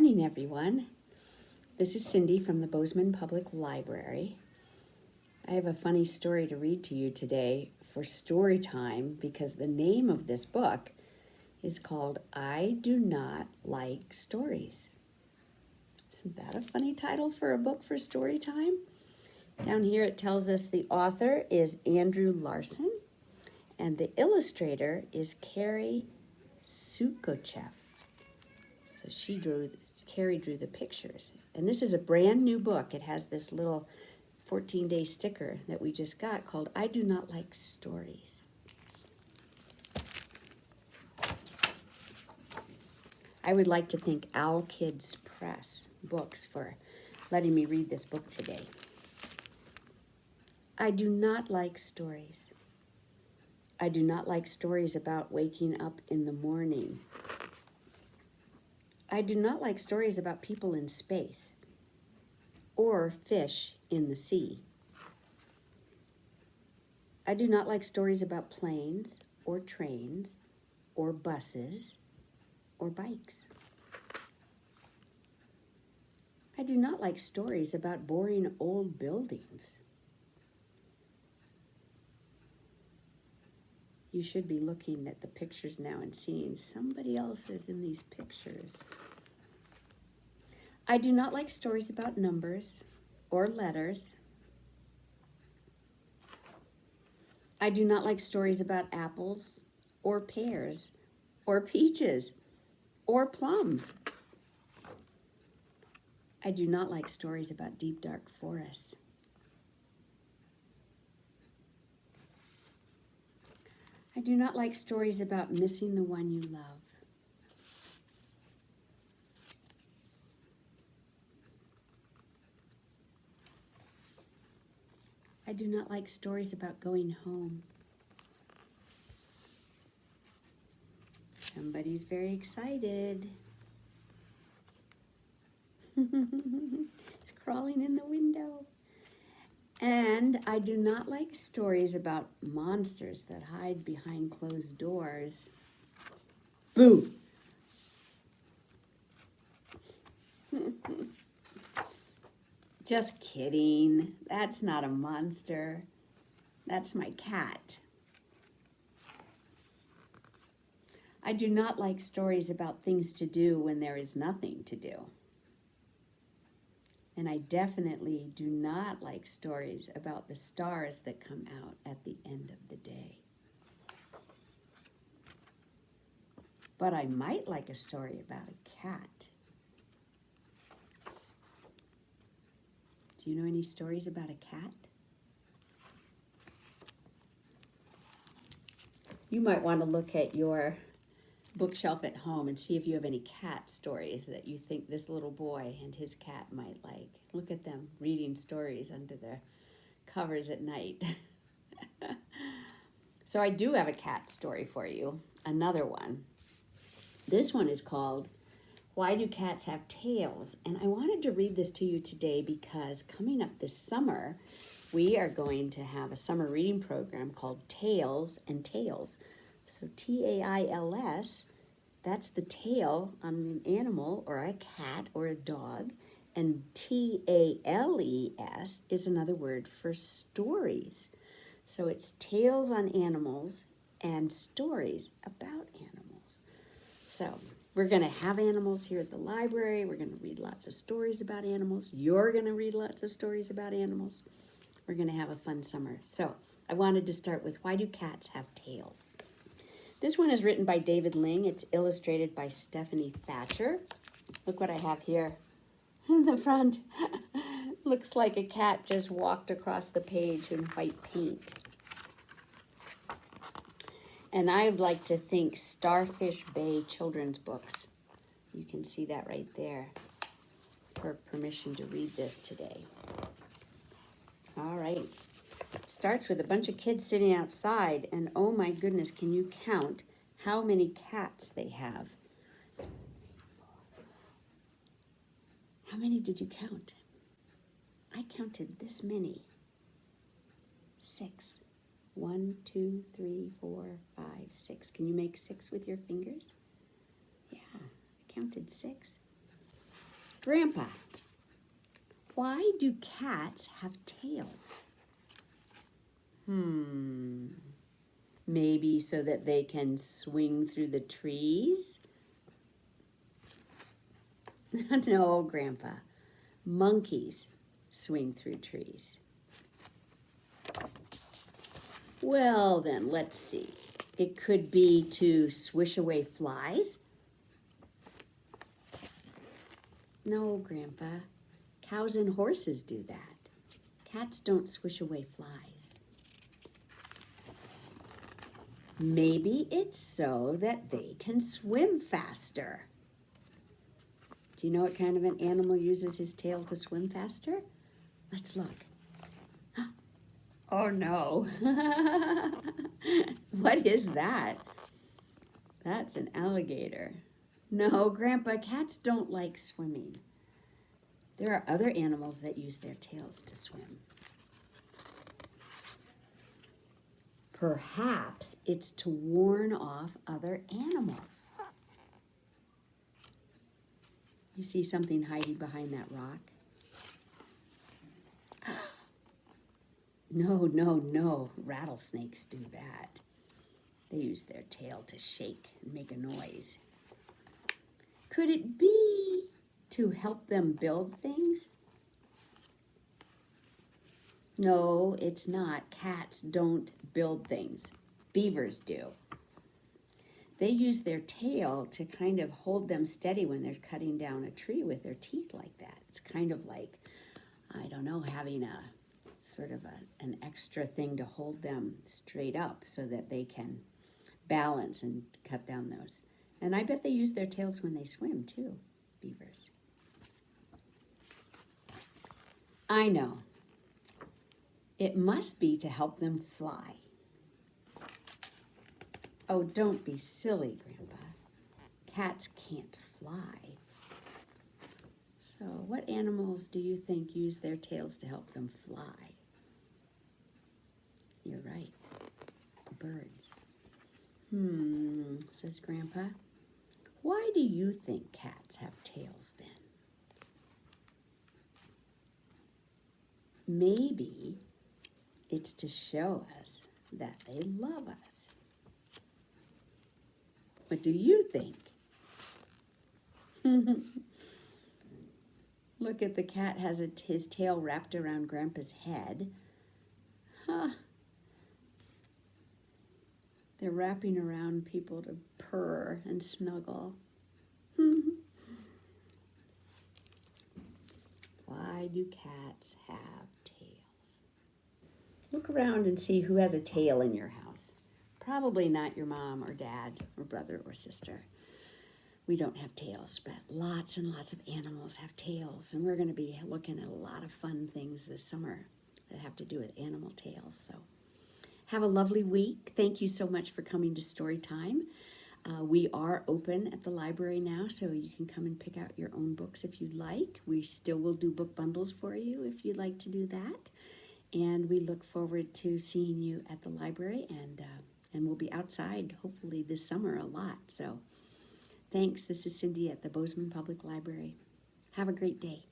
morning, everyone. This is Cindy from the Bozeman Public Library. I have a funny story to read to you today for story time because the name of this book is called I Do Not Like Stories. Isn't that a funny title for a book for story time? Down here it tells us the author is Andrew Larson and the illustrator is Carrie Sukochev. So Carrie drew the pictures. And this is a brand new book. It has this little 14-day sticker that we just got called I Do Not Like Stories. I would like to thank Owl Kids Press Books for letting me read this book today. I do not like stories. I do not like stories about waking up in the morning. I do not like stories about people in space or fish in the sea. I do not like stories about planes or trains or buses or bikes. I do not like stories about boring old buildings. You should be looking at the pictures now and seeing somebody else is in these pictures. I do not like stories about numbers or letters. I do not like stories about apples or pears or peaches or plums. I do not like stories about deep, dark forests. I do not like stories about missing the one you love. I do not like stories about going home. Somebody's very excited. It's crawling in the window. And I do not like stories about monsters that hide behind closed doors. Boo! Just kidding. That's not a monster. That's my cat. I do not like stories about things to do when there is nothing to do. And I definitely do not like stories about the stars that come out at the end of the day. But I might like a story about a cat. Do you know any stories about a cat? You might want to look at your bookshelf at home and see if you have any cat stories that you think this little boy and his cat might like. Look at them reading stories under their covers at night. So I do have a cat story for you, another one. This one is called Why Do Cats Have Tails? And I wanted to read this to you today because coming up this summer, we are going to have a summer reading program called Tails and Tales. So Tails, that's the tail on an animal or a cat or a dog. And Tales is another word for stories. So it's tales on animals and stories about animals. So we're going to have animals here at the library. We're going to read lots of stories about animals. You're going to read lots of stories about animals. We're going to have a fun summer. So I wanted to start with Why Do Cats Have Tails? This one is written by David Ling. It's illustrated by Stephanie Thatcher. Look what I have here in the front. Looks like a cat just walked across the page in white paint. And I would like to thank Starfish Bay Children's Books. You can see that right there for permission to read this today. All right. Starts with a bunch of kids sitting outside, and oh my goodness, can you count how many cats they have? How many did you count? I counted this many. 6. 1, 2, 3, 4, 5, 6. Can you make 6 with your fingers? Yeah, I counted 6. Grandpa, why do cats have tails? Maybe so that they can swing through the trees? No, Grandpa. Monkeys swing through trees. Well, then, let's see. It could be to swish away flies. No, Grandpa. Cows and horses do that. Cats don't swish away flies. Maybe it's so that they can swim faster. Do you know what kind of an animal uses his tail to swim faster? Let's look. Oh no. What is that? That's an alligator. No, Grandpa, cats don't like swimming. There are other animals that use their tails to swim. Perhaps it's to warn off other animals. You see something hiding behind that rock? No. Rattlesnakes do that. They use their tail to shake and make a noise. Could it be to help them build things? No, it's not. Cats don't build things. Beavers do. They use their tail to kind of hold them steady when they're cutting down a tree with their teeth like that. It's kind of like, I don't know, having a sort of an extra thing to hold them straight up so that they can balance and cut down those. And I bet they use their tails when they swim too, beavers. I know. It must be to help them fly. Oh, don't be silly, Grandpa. Cats can't fly. So what animals do you think use their tails to help them fly? You're right. Birds. Says Grandpa. Why do you think cats have tails then? Maybe it's to show us that they love us. What do you think? Look at the cat has his tail wrapped around Grandpa's head. Huh. They're wrapping around people to purr and snuggle. Why do cats have tails? Look around and see who has a tail in your house. Probably not your mom or dad or brother or sister. We don't have tails, but lots and lots of animals have tails. And we're going to be looking at a lot of fun things this summer that have to do with animal tails. So have a lovely week. Thank you so much for coming to Storytime. We are open at the library now, so you can come and pick out your own books if you'd like. We still will do book bundles for you if you'd like to do that. And we look forward to seeing you at the library, and we'll be outside hopefully this summer a lot. So thanks. This is Cindy at the Bozeman Public Library. Have a great day.